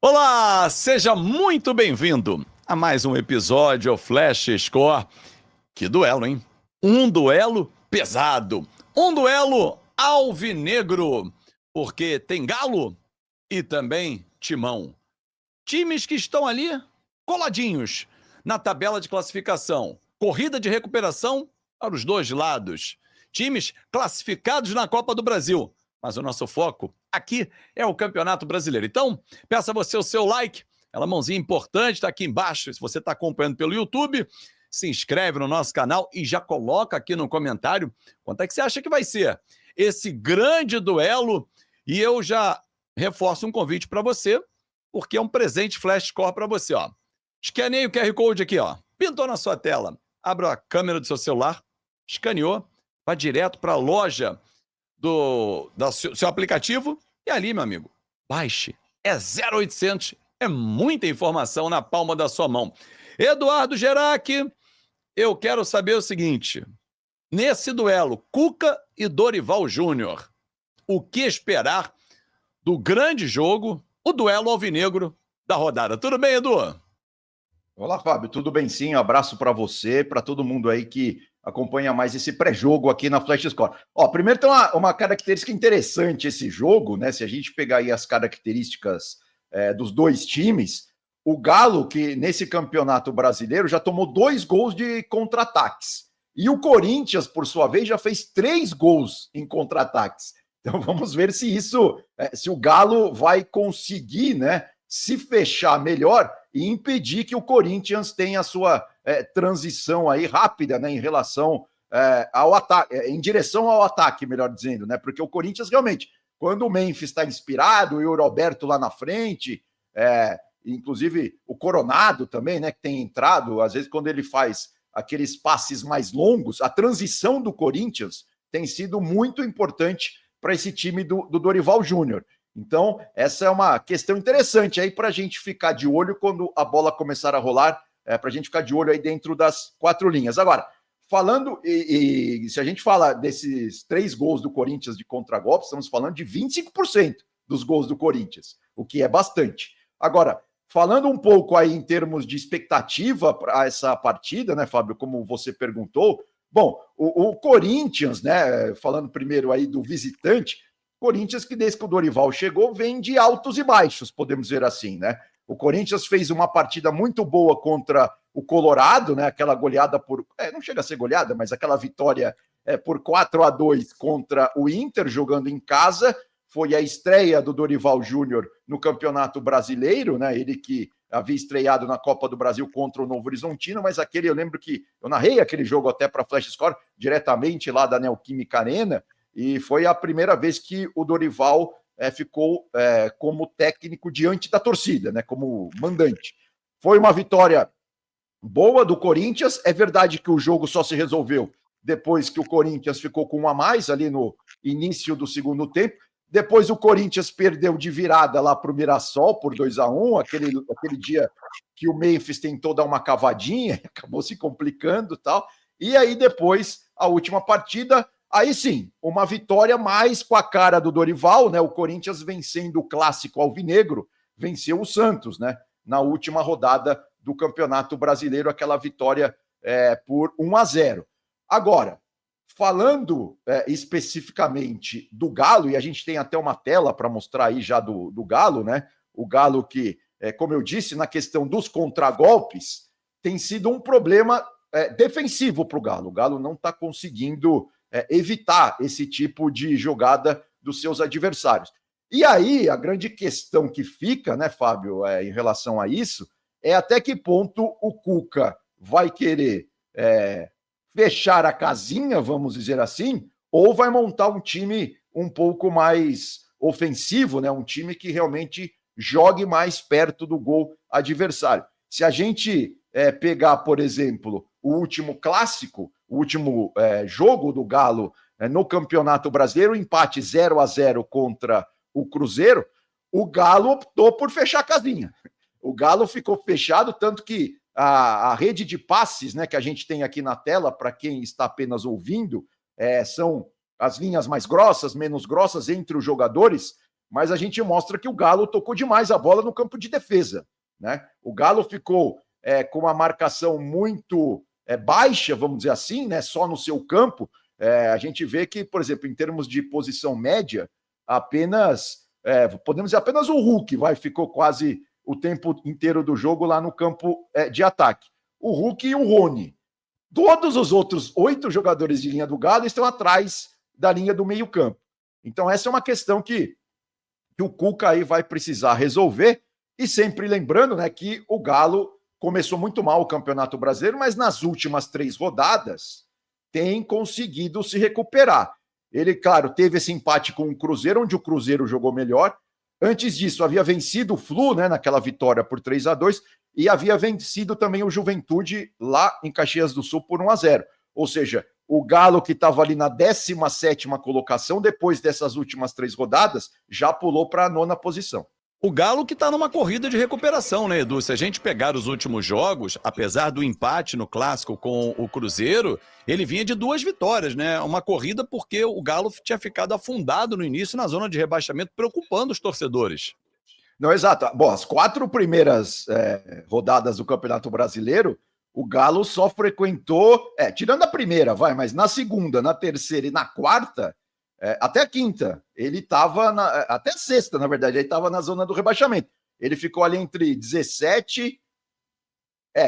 Olá, seja muito bem-vindo a mais um episódio Flash Score. Que duelo, hein? Um duelo pesado, um duelo alvinegro, porque tem Galo e também Timão. Times que estão ali coladinhos na tabela de classificação. Corrida de recuperação para os dois lados. Times classificados na Copa do Brasil. Mas o nosso foco aqui é o Campeonato Brasileiro. Então, peça você o seu like, aquela mãozinha importante está aqui embaixo. Se você está acompanhando pelo YouTube, se inscreve no nosso canal e já coloca aqui no comentário quanto é que você acha que vai ser esse grande duelo. E eu já reforço um convite para você, porque é um presente Flash Score para você, ó. Escaneie o QR Code aqui, ó. Pintou na sua tela. Abra a câmera do seu celular, escaneou, vai direto para a loja do seu aplicativo e ali, meu amigo, baixe. É 0800, é muita informação na palma da sua mão. Eduardo Gerac, eu quero saber o seguinte: nesse duelo, Cuca e Dorival Júnior, o que esperar do grande jogo, o duelo alvinegro da rodada? Tudo bem, Edu? Olá, Fábio, tudo bem sim? Um abraço para você, para todo mundo aí que acompanha mais esse pré-jogo aqui na Flash Score. Ó, primeiro tem uma característica interessante esse jogo, né? Se a gente pegar aí as características dos dois times, o Galo, que nesse campeonato brasileiro já tomou 2 gols de contra-ataques. E o Corinthians, por sua vez, já fez 3 gols em contra-ataques. Então vamos ver se se o Galo vai conseguir, né, se fechar melhor e impedir que o Corinthians tenha a sua transição aí rápida, né, em relação ao ataque, em direção ao ataque, melhor dizendo, né? Porque o Corinthians realmente, quando o Memphis está inspirado e o Roberto lá na frente, inclusive o Coronado também, né, que tem entrado, às vezes quando ele faz aqueles passes mais longos, a transição do Corinthians tem sido muito importante para esse time do Dorival Júnior. Então, essa é uma questão interessante aí para a gente ficar de olho quando a bola começar a rolar, para a gente ficar de olho aí dentro das 4 linhas. Agora, falando, se a gente fala desses 3 gols do Corinthians de contragolpe, estamos falando de 25% dos gols do Corinthians, o que é bastante. Agora, falando um pouco aí em termos de expectativa para essa partida, né, Fábio, como você perguntou, bom, o Corinthians, né, falando primeiro aí do visitante, Corinthians que desde que o Dorival chegou vem de altos e baixos, podemos dizer assim, né? O Corinthians fez uma partida muito boa contra o Colorado, né? Aquela goleada por... não chega a ser goleada, mas aquela vitória por 4-2 contra o Inter, jogando em casa. Foi a estreia do Dorival Júnior no Campeonato Brasileiro, né? Ele que havia estreado na Copa do Brasil contra o Novo Horizontino, mas aquele, eu lembro que eu narrei aquele jogo até para Flash Score, diretamente lá da Neoquímica Arena, e foi a primeira vez que o Dorival ficou como técnico diante da torcida, né, como mandante. Foi uma vitória boa do Corinthians. É verdade que o jogo só se resolveu depois que o Corinthians ficou com 1 a mais ali no início do segundo tempo. Depois o Corinthians perdeu de virada lá para o Mirassol por 2-1, aquele dia que o Memphis tentou dar uma cavadinha, acabou se complicando e tal. E aí depois, a última partida, aí sim, uma vitória mais com a cara do Dorival, né? O Corinthians vencendo o clássico alvinegro, venceu o Santos, né? Na última rodada do Campeonato Brasileiro, aquela vitória por 1-0. Agora, falando especificamente do Galo, e a gente tem até uma tela para mostrar aí já do Galo, né? O Galo que, como eu disse, na questão dos contragolpes, tem sido um problema defensivo para o Galo. O Galo não está conseguindo evitar esse tipo de jogada dos seus adversários. E aí, a grande questão que fica, né, Fábio, em relação a isso, é até que ponto o Cuca vai querer fechar a casinha, vamos dizer assim, ou vai montar um time um pouco mais ofensivo, né, um time que realmente jogue mais perto do gol adversário. Se a gente pegar, por exemplo, o último clássico, o último jogo do Galo no Campeonato Brasileiro, empate 0-0 contra o Cruzeiro, o Galo optou por fechar a casinha. O Galo ficou fechado, tanto que a rede de passes, né, que a gente tem aqui na tela, para quem está apenas ouvindo, são as linhas mais grossas, menos grossas entre os jogadores. mas a gente mostra que o Galo tocou demais a bola no campo de defesa, né? O Galo ficou com uma marcação muito baixa, vamos dizer assim, né? Só no seu campo. A gente vê que, por exemplo, em termos de posição média, podemos dizer apenas o Hulk ficou quase o tempo inteiro do jogo lá no campo de ataque. O Hulk e o Rony. Todos os outros 8 jogadores de linha do Galo estão atrás da linha do meio-campo. Então, essa é uma questão que o Cuca aí vai precisar resolver. E sempre lembrando, né, que o Galo começou muito mal o Campeonato Brasileiro, mas nas últimas 3 rodadas tem conseguido se recuperar. Ele, claro, teve esse empate com o Cruzeiro, onde o Cruzeiro jogou melhor. Antes disso, havia vencido o Flu, né, naquela vitória por 3-2, e havia vencido também o Juventude lá em Caxias do Sul por 1-0. Ou seja, o Galo, que estava ali na 17ª colocação, depois dessas últimas 3 rodadas, já pulou para a 9ª posição. O Galo que está numa corrida de recuperação, né, Edu? Se a gente pegar os últimos jogos, apesar do empate no Clássico com o Cruzeiro, ele vinha de 2 vitórias, né? Uma corrida porque o Galo tinha ficado afundado no início na zona de rebaixamento, preocupando os torcedores. Não, exato. Bom, as 4 primeiras rodadas do Campeonato Brasileiro, o Galo só frequentou, tirando a primeira, mas na segunda, na terceira e na quarta, até a quinta, ele estava, até a sexta, na verdade, ele estava na zona do rebaixamento. Ele ficou ali entre 17...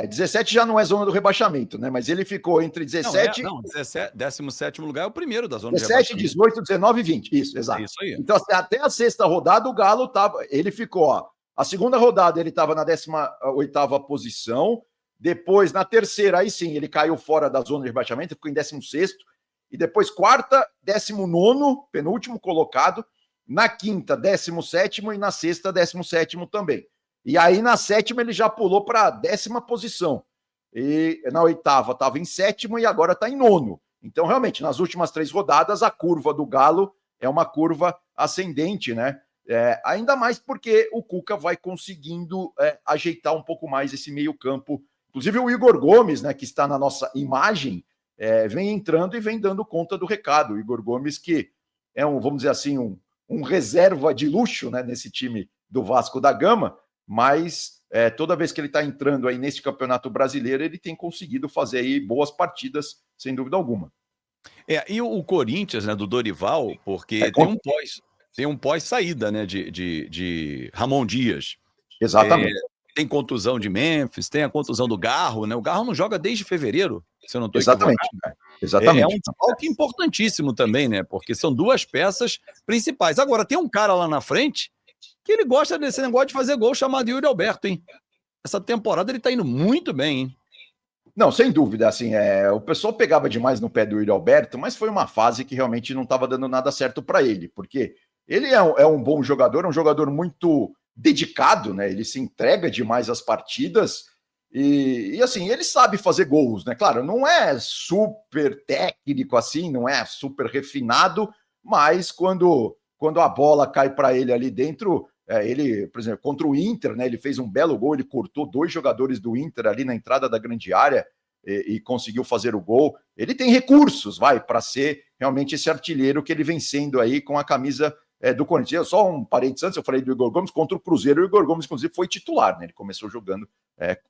17 já não é zona do rebaixamento, né? Mas ele ficou entre 17... Não, 17º lugar é o primeiro da zona 17, de rebaixamento. 18, 19 e 20. Isso, exato. É isso aí. Então, até a sexta rodada, o Galo ele ficou, a segunda rodada ele estava na 18ª posição, depois, na terceira, aí sim, ele caiu fora da zona de rebaixamento, ficou em 16º, e depois quarta, 19º, penúltimo colocado, na quinta, 17º, e na sexta, 17º também. E aí, na sétima, ele já pulou para a 10ª posição. E na oitava estava em 7º e agora está em 9º. Então, realmente, nas últimas 3 rodadas, a curva do Galo é uma curva ascendente, né? Ainda mais porque o Cuca vai conseguindo ajeitar um pouco mais esse meio-campo. Inclusive, o Igor Gomes, né, que está na nossa imagem, vem entrando e vem dando conta do recado. O Igor Gomes, que é vamos dizer assim, um reserva de luxo, né, nesse time do Vasco da Gama, mas toda vez que ele está entrando aí nesse Campeonato Brasileiro, ele tem conseguido fazer aí boas partidas, sem dúvida alguma. E o Corinthians, né, do Dorival, porque tem um pós-saída, né, de Ramon Dias. Exatamente. Tem contusão de Memphis, tem a contusão do Garro, né? O Garro não joga desde fevereiro, se eu não estou equivocado. Exatamente. É um desfalque importantíssimo também, né? Porque são 2 peças principais. Agora, tem um cara lá na frente que ele gosta desse negócio de fazer gol, chamado Yuri Alberto, hein? Essa temporada ele tá indo muito bem, hein? Não, sem dúvida, assim, o pessoal pegava demais no pé do Yuri Alberto, mas foi uma fase que realmente não estava dando nada certo para ele, porque ele é um bom jogador, é um jogador muito dedicado, né? Ele se entrega demais às partidas e assim, ele sabe fazer gols, né? Claro, não é super técnico assim, não é super refinado, mas quando a bola cai para ele ali dentro, ele, por exemplo, contra o Inter, né? Ele fez um belo gol, ele cortou 2 jogadores do Inter ali na entrada da grande área e conseguiu fazer o gol. Ele tem recursos, para ser realmente esse artilheiro que ele vem sendo aí com a camisa do Corinthians. Só um parênteses antes, eu falei do Igor Gomes contra o Cruzeiro, o Igor Gomes, inclusive, foi titular, né? Ele começou jogando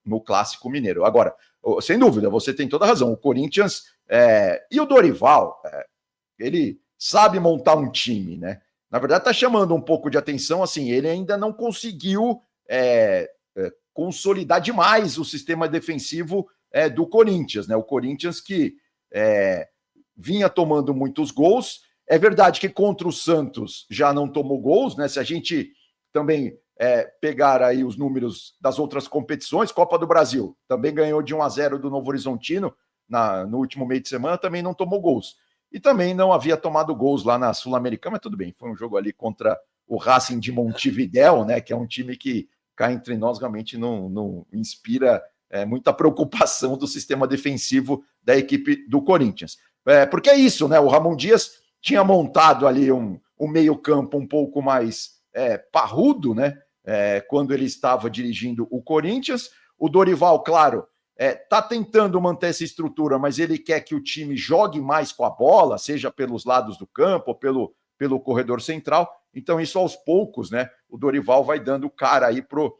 no Clássico Mineiro. Agora, sem dúvida, você tem toda a razão. O Corinthians e o Dorival, ele sabe montar um time, né? Na verdade, está chamando um pouco de atenção, assim, ele ainda não conseguiu consolidar demais o sistema defensivo do Corinthians, né? O Corinthians que vinha tomando muitos gols. É verdade que contra o Santos já não tomou gols, né? Se a gente também pegar aí os números das outras competições, Copa do Brasil também ganhou de 1-0 do Novo Horizontino no último meio de semana, também não tomou gols. E também não havia tomado gols lá na Sul-Americana, mas tudo bem, foi um jogo ali contra o Racing de Montevidéu, né? Que é um time que, cá entre nós, realmente não inspira muita preocupação do sistema defensivo da equipe do Corinthians. Porque é isso, né? O Ramon Dias tinha montado ali um meio-campo um pouco mais parrudo, né? Quando ele estava dirigindo o Corinthians. O Dorival, claro, está tentando manter essa estrutura, mas ele quer que o time jogue mais com a bola, seja pelos lados do campo ou pelo corredor central. Então isso aos poucos, né, o Dorival vai dando cara aí pro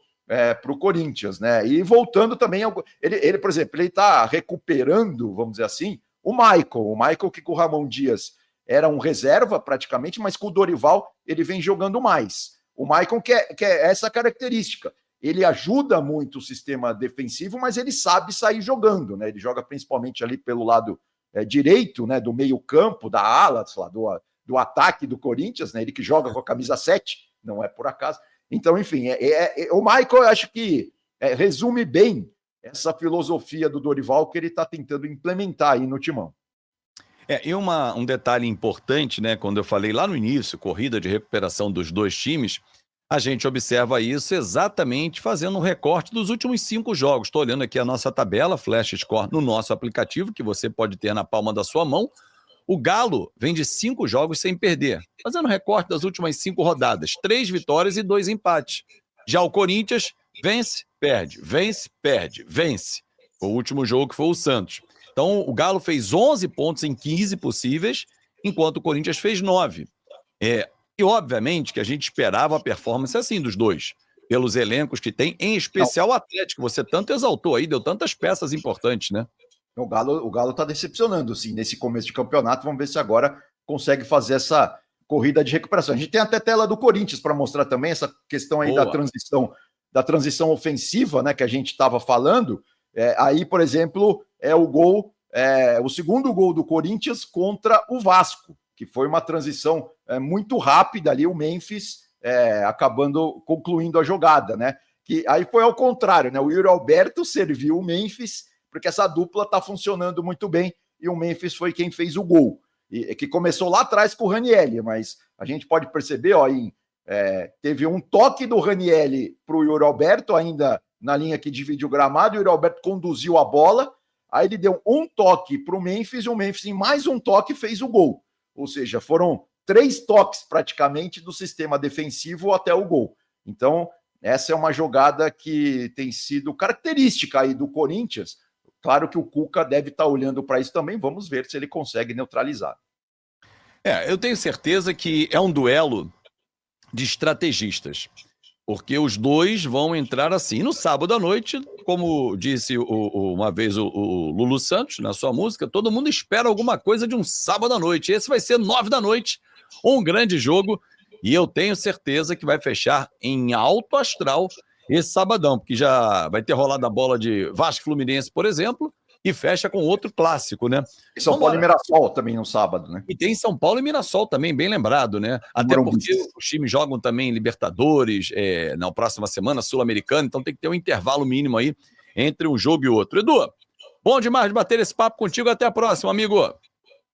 Corinthians, né? E voltando também, ele, por exemplo, ele tá recuperando, vamos dizer assim, o Michael que com o Ramon Dias era um reserva praticamente, mas com o Dorival ele vem jogando mais. O Michael quer essa característica. Ele ajuda muito o sistema defensivo, mas ele sabe sair jogando, né? Ele joga principalmente ali pelo lado direito, né? Do meio campo, da ala, sei lá, do ataque do Corinthians, né? Ele que joga com a camisa 7, não é por acaso. Então, enfim, o Michael, eu acho que resume bem essa filosofia do Dorival que ele está tentando implementar aí no Timão. E um detalhe importante, né? Quando eu falei lá no início, corrida de recuperação dos dois times, a gente observa isso exatamente fazendo um recorte dos últimos 5 jogos. Estou olhando aqui a nossa tabela, Flash Score, no nosso aplicativo, que você pode ter na palma da sua mão. O Galo vem de 5 jogos sem perder, fazendo recorte das últimas 5 rodadas, 3 vitórias e 2 empates. Já o Corinthians vence, perde, vence, perde, vence. O último jogo que foi o Santos. Então, o Galo fez 11 pontos em 15 possíveis, enquanto o Corinthians fez 9. E, obviamente, que a gente esperava a performance assim dos dois, pelos elencos que tem, em especial o Atlético, que você tanto exaltou aí, deu tantas peças importantes, né? O Galo tá decepcionando, sim, nesse começo de campeonato. Vamos ver se agora consegue fazer essa corrida de recuperação. A gente tem até tela do Corinthians para mostrar também essa questão aí da transição ofensiva, né, que a gente estava falando. Aí, por exemplo, o segundo gol do Corinthians contra o Vasco, que foi uma transição muito rápida ali, o Memphis acabando concluindo a jogada, né? Que aí foi ao contrário, né? O Yuri Alberto serviu o Memphis, porque essa dupla tá funcionando muito bem, e o Memphis foi quem fez o gol, que começou lá atrás com o Ranieri, mas a gente pode perceber, teve um toque do Ranieri para o Yuri Alberto, ainda na linha que divide o gramado, o Yuri Alberto conduziu a bola, aí ele deu um toque para o Memphis, e o Memphis em mais um toque fez o gol, ou seja, foram 3 toques praticamente do sistema defensivo até o gol. Então, essa é uma jogada que tem sido característica aí do Corinthians. Claro que o Cuca deve estar olhando para isso também. Vamos ver se ele consegue neutralizar. Eu tenho certeza que é um duelo de estrategistas, porque os dois vão entrar assim. No sábado à noite, como disse uma vez o Lulu Santos na sua música, todo mundo espera alguma coisa de um sábado à noite. Esse vai ser 9 da noite, um grande jogo, e eu tenho certeza que vai fechar em alto astral esse sabadão, porque já vai ter rolado a bola de Vasco Fluminense, por exemplo, e fecha com outro clássico, né? E São Paulo e Mirassol também no sábado, né? E tem São Paulo e Mirassol também, bem lembrado, né? Até porque os times jogam também Libertadores na próxima semana, Sul-Americana, então tem que ter um intervalo mínimo aí entre um jogo e outro. Edu, bom demais de bater esse papo contigo, até a próxima, amigo.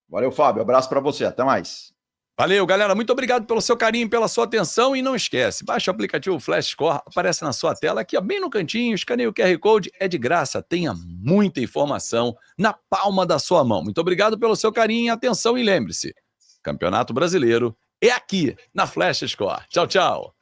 Valeu, Fábio, abraço para você, até mais. Valeu, galera. Muito obrigado pelo seu carinho, pela sua atenção. E não esquece, baixa o aplicativo Flash Score, aparece na sua tela aqui, bem no cantinho, escaneia o QR Code, é de graça. Tenha muita informação na palma da sua mão. Muito obrigado pelo seu carinho e atenção. E lembre-se, Campeonato Brasileiro é aqui, na Flash Score. Tchau, tchau.